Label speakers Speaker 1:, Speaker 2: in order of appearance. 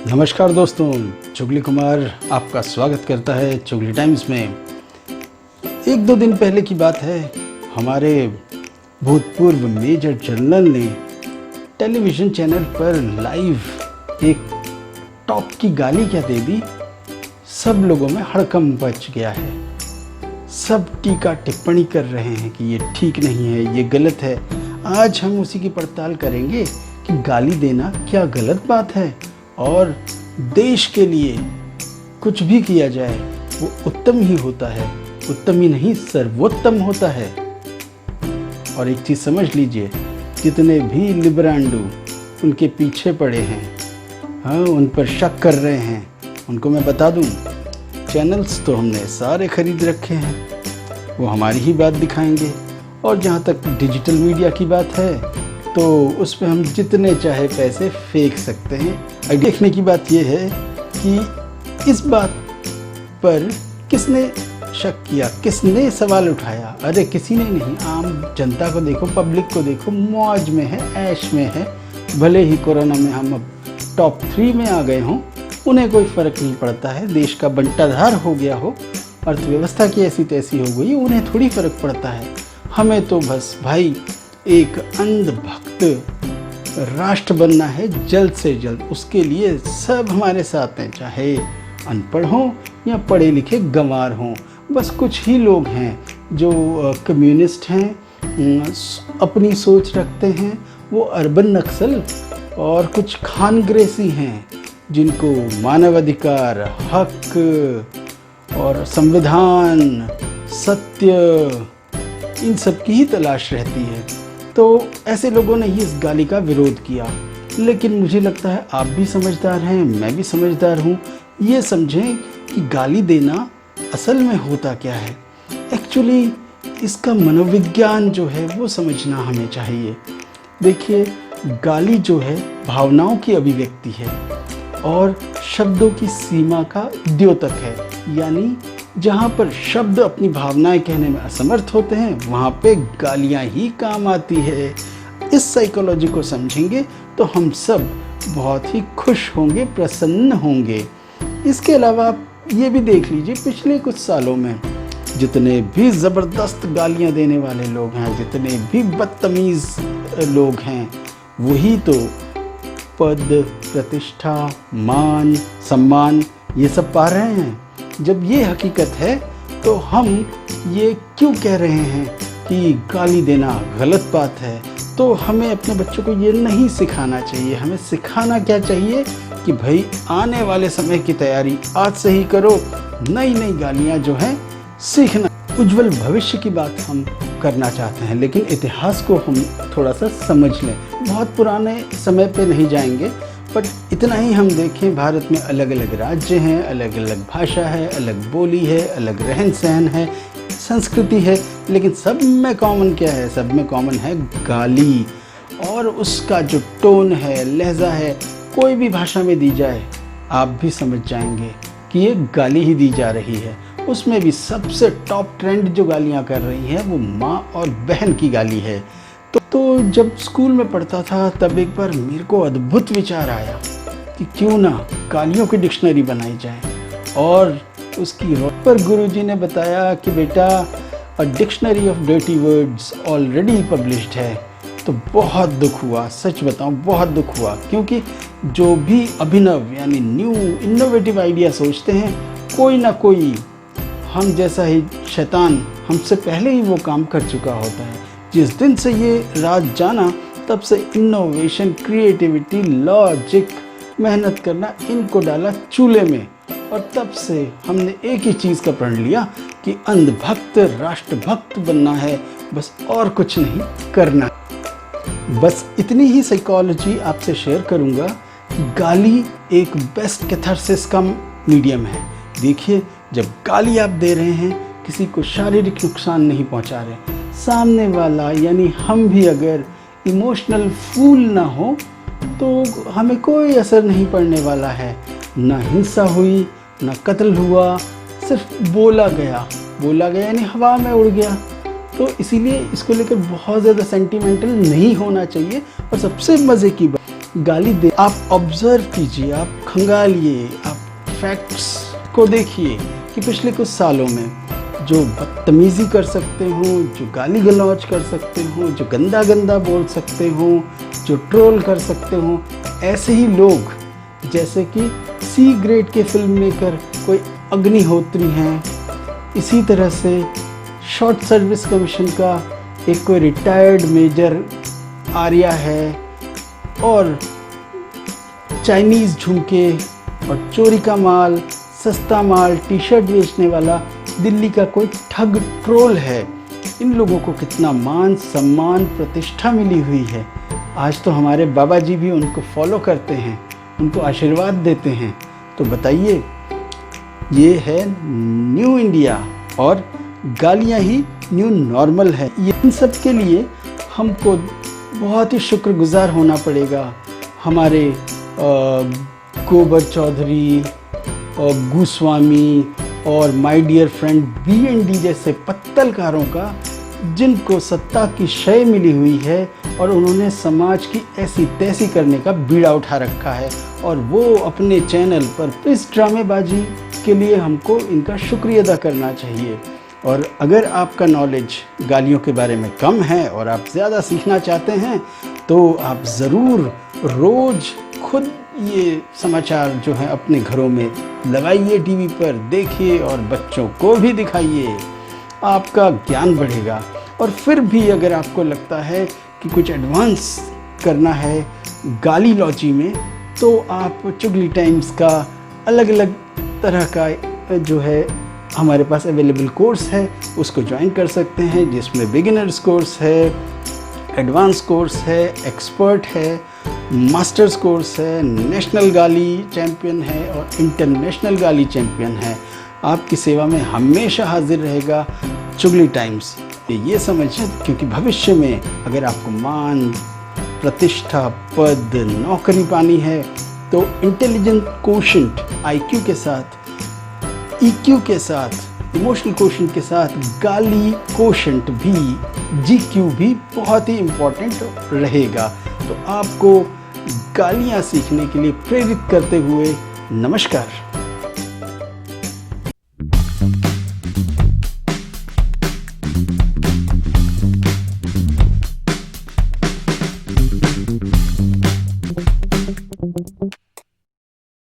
Speaker 1: नमस्कार दोस्तों, चुगली कुमार आपका स्वागत करता है चुगली टाइम्स में। एक दो दिन पहले की बात है, हमारे भूतपूर्व मेजर जनरल ने टेलीविज़न चैनल पर लाइव एक टॉप की गाली क्या दे दी। सब लोगों में हड़कंप मच गया है। सब टीका टिप्पणी कर रहे हैं कि ये ठीक नहीं है, ये गलत है। आज हम उसी की पड़ताल करेंगे कि गाली देना क्या गलत बात है और देश के लिए कुछ भी किया जाए वो उत्तम ही होता है, उत्तम ही नहीं सर्वोत्तम होता है। और एक चीज़ समझ लीजिए, जितने भी लिबरांडू उनके पीछे पड़े हैं, हाँ, उन पर शक कर रहे हैं, उनको मैं बता दूं, चैनल्स तो हमने सारे खरीद रखे हैं, वो हमारी ही बात दिखाएंगे। और जहाँ तक डिजिटल मीडिया की बात है तो उस पर हम जितने चाहे पैसे फेंक सकते हैं। देखने की बात यह है कि इस बात पर किसने शक किया, किसने सवाल उठाया। अरे किसी ने नहीं, आम जनता को देखो, पब्लिक को देखो, मौज में है, ऐश में है। भले ही कोरोना में हम अब टॉप 3 में आ गए हों, उन्हें कोई फ़र्क नहीं पड़ता है। देश का बंटाधार हो गया हो, अर्थव्यवस्था की ऐसी तैसी हो गई, उन्हें थोड़ी फ़र्क पड़ता है। हमें तो बस भाई एक अंधभक्त राष्ट्र बनना है जल्द से जल्द। उसके लिए सब हमारे साथ हैं, चाहे अनपढ़ हों या पढ़े लिखे गंवार हों। बस कुछ ही लोग हैं जो कम्युनिस्ट हैं, अपनी सोच रखते हैं, वो अर्बन नक्सल, और कुछ खानग्रेसी हैं जिनको मानवाधिकार, हक और संविधान, सत्य, इन सब की ही तलाश रहती है। तो ऐसे लोगों ने ही इस गाली का विरोध किया। लेकिन मुझे लगता है आप भी समझदार हैं, मैं भी समझदार हूँ। ये समझें कि गाली देना असल में होता क्या है। एक्चुअली इसका मनोविज्ञान जो है वो समझना हमें चाहिए। देखिए, गाली जो है भावनाओं की अभिव्यक्ति है और शब्दों की सीमा का द्योतक है। यानी जहाँ पर शब्द अपनी भावनाएं कहने में असमर्थ होते हैं, वहाँ पे गालियाँ ही काम आती है। इस साइकोलॉजी को समझेंगे तो हम सब बहुत ही खुश होंगे, प्रसन्न होंगे। इसके अलावा आप ये भी देख लीजिए, पिछले कुछ सालों में जितने भी ज़बरदस्त गालियाँ देने वाले लोग हैं, जितने भी बदतमीज़ लोग हैं, वही तो पद, प्रतिष्ठा, मान, सम्मान ये सब पा रहे हैं। जब ये हकीकत है तो हम ये क्यों कह रहे हैं कि गाली देना गलत बात है। तो हमें अपने बच्चों को ये नहीं सिखाना चाहिए। हमें सिखाना क्या चाहिए कि भाई आने वाले समय की तैयारी आज से ही करो। नई नई गालियाँ जो हैं सीखना। उज्जवल भविष्य की बात हम करना चाहते हैं, लेकिन इतिहास को हम थोड़ा सा समझ लें। बहुत पुराने समय पे नहीं जाएंगे, बट इतना ही हम देखें, भारत में अलग अलग राज्य हैं, अलग अलग भाषा है, अलग बोली है, अलग रहन सहन है, संस्कृति है, लेकिन सब में कॉमन क्या है? सब में कॉमन है गाली। और उसका जो टोन है, लहजा है, कोई भी भाषा में दी जाए आप भी समझ जाएंगे कि ये गाली ही दी जा रही है। उसमें भी सबसे टॉप ट्रेंड जो गालियाँ कर रही है वो माँ और बहन की गाली है। तो जब स्कूल में पढ़ता था तब एक बार मेरे को अद्भुत विचार आया कि क्यों ना गालियों की डिक्शनरी बनाई जाए। और उसकी पर गुरुजी ने बताया कि बेटा, a dictionary of dirty words already published है। तो बहुत दुख हुआ, सच बताऊं बहुत दुख हुआ, क्योंकि जो भी अभिनव यानी न्यू इनोवेटिव आइडिया सोचते हैं, कोई ना कोई हम जैसा ही शैतान हमसे पहले ही वो काम कर चुका होता है। जिस दिन से ये राज जाना, तब से इनोवेशन, क्रिएटिविटी, लॉजिक, मेहनत करना, इनको डाला चूल्हे में। और तब से हमने एक ही चीज़ का प्रण लिया कि अंधभक्त राष्ट्रभक्त बनना है, बस और कुछ नहीं करना। बस इतनी ही साइकोलॉजी आपसे शेयर करूँगा कि गाली एक बेस्ट कैथारसिस का मीडियम है। देखिए, जब गाली आप दे रहे हैं, किसी को शारीरिक नुकसान नहीं पहुंचा रहे, सामने वाला यानी हम भी अगर इमोशनल फूल ना हो तो हमें कोई असर नहीं पड़ने वाला है। ना हिंसा हुई, ना कत्ल हुआ, सिर्फ बोला गया यानी हवा में उड़ गया। तो इसीलिए इसको लेकर बहुत ज़्यादा सेंटिमेंटल नहीं होना चाहिए। और सबसे मज़े की बात, गाली दे, आप ऑब्जर्व कीजिए, आप खंगालिए, आप फैक्ट्स को देखिए कि पिछले कुछ सालों में जो बदतमीज़ी कर सकते हो, जो गाली गलौज कर सकते हो, जो गंदा गंदा बोल सकते हो, जो ट्रोल कर सकते हो, ऐसे ही लोग जैसे कि सी ग्रेड के फिल्म मेकर कोई अग्निहोत्री हैं, इसी तरह से शॉर्ट सर्विस कमीशन का एक कोई रिटायर्ड मेजर आर्या है, और चाइनीज़ झुमके और चोरी का माल, सस्ता माल, टी शर्ट बेचने वाला दिल्ली का कोई ठग ट्रोल है। इन लोगों को कितना मान सम्मान प्रतिष्ठा मिली हुई है। आज तो हमारे बाबा जी भी उनको फॉलो करते हैं, उनको आशीर्वाद देते हैं। तो बताइए, ये है न्यू इंडिया और गालियाँ ही न्यू नॉर्मल है। इन सब के लिए हमको बहुत ही शुक्रगुजार होना पड़ेगा हमारे गोबर चौधरी और गोस्वामी और माय डियर फ्रेंड BND जैसे पत्तलकारों का, जिनको सत्ता की शय मिली हुई है और उन्होंने समाज की ऐसी तैसी करने का बीड़ा उठा रखा है, और वो अपने चैनल पर इस ड्रामेबाजी के लिए हमको इनका शुक्रिया अदा करना चाहिए। और अगर आपका नॉलेज गालियों के बारे में कम है और आप ज़्यादा सीखना चाहते हैं तो आप ज़रूर रोज़ खुद ये समाचार जो है अपने घरों में लगाइए, टीवी पर देखिए और बच्चों को भी दिखाइए, आपका ज्ञान बढ़ेगा। और फिर भी अगर आपको लगता है कि कुछ एडवांस करना है गाली लॉजी में, तो आप चुगली टाइम्स का अलग अलग तरह का जो है हमारे पास अवेलेबल कोर्स है, उसको ज्वाइन कर सकते हैं, जिसमें बिगिनर्स कोर्स है, एडवांस कोर्स है, एक्सपर्ट है, मास्टर्स कोर्स है, नेशनल गाली चैम्पियन है और इंटरनेशनल गाली चैम्पियन है। आपकी सेवा में हमेशा हाजिर रहेगा चुगली टाइम्स। ये समझें, क्योंकि भविष्य में अगर आपको मान, प्रतिष्ठा, पद, नौकरी पानी है तो इंटेलिजेंट कोशेंट IQ के साथ, EQ के साथ, इमोशनल कोशेंट के साथ गाली कोशेंट भी, GQ भी बहुत ही इम्पोर्टेंट रहेगा। तो आपको गालियाँ सीखने के लिए प्रेरित करते हुए नमस्कार।